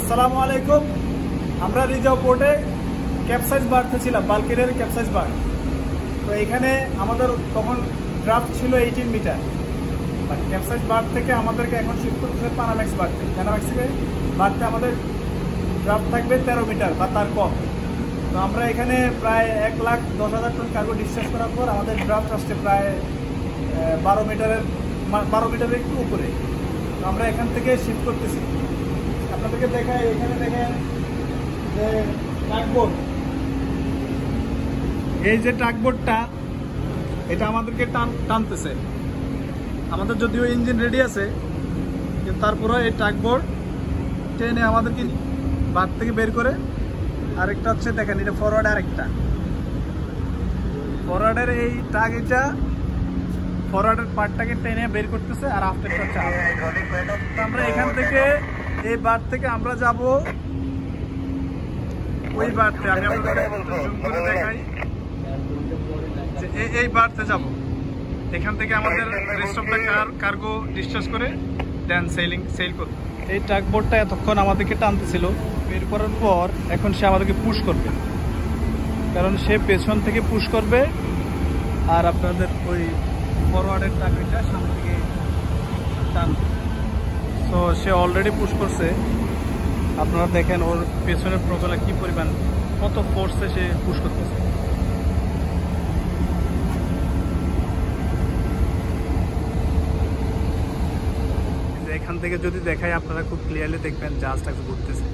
আসসালামু আলাইকুম। আমরা রিজার্ভ পোর্টে ক্যাপসাইজ বার্থে ছিলাম, বাল্কেরিয়ার ক্যাপসাইজ বার্থ। তো এখানে আমাদের তখন ড্রাফট ছিল 18 মিটার। ক্যাপসাইজ বার্থ থেকে আমাদেরকে এখন শিফট করতেছে পানাম্যাক্স বার্থে। পানাম্যাক্স থেকে বার্থে আমাদের ড্রাফট থাকবে 13 মিটার বা তার কম। তো আমরা এখানে প্রায় 1,10,000 টন কার্গো ডিসচার্জ করার পর আমাদের ড্রাফট আসছে প্রায় 12 মিটারের একটু উপরে। তো আমরা এখান থেকে শিফট করতেছি। আপনাদেরকে দেখায়, এখানে দেখেন যে ট্রাকবোর্ড, এই যে ট্রাকবোর্ডটা এটা আমাদেরকে টানতেছে। আমাদের যদিও ইঞ্জিন রেডি আছে, কিন্তু তারপরে এই ট্রাকবোর্ড টেনে আমাদেরকে বাদ থেকে বের করে। আরেকটা হচ্ছে দেখেন, এটা ফরওয়ার্ড, আরেকটা ফরওয়ার্ডের এই ট্রাক, এটা ফরওয়ার্ডের পার্টটাকে টেনে বের করতেছে আর আফটারটা চাপ। আমরা এখান থেকে এই বার থেকে আমরা যাব ওই বারতে। আমি আপনাদের দেখাই যে এই বারতে যাব। এখান থেকে আমাদের rest of the cargo discharge করে দেন সেল করব। এই ট্রাকবোর্ডটা এতক্ষণ আমাদেরকে টানতেছিল, বের করার পর এখন সে আমাদেরকে পুশ করবে, কারণ সে পেছন থেকে পুশ করবে আর আপনাদের ওই ফরওয়ার্ডের ট্রাকটা সামনে থেকে টানবে। তো সে অলরেডি পুশ করছে। আপনারা দেখেন ওর পেছনের প্রোপেলার কি পরিমাণ, কত ফোর্সে সে পুশ করতেছে। এখান থেকে যদি দেখাই আপনারা খুব ক্লিয়ারলি দেখবেন জাহাজটা ঘুরতেছে।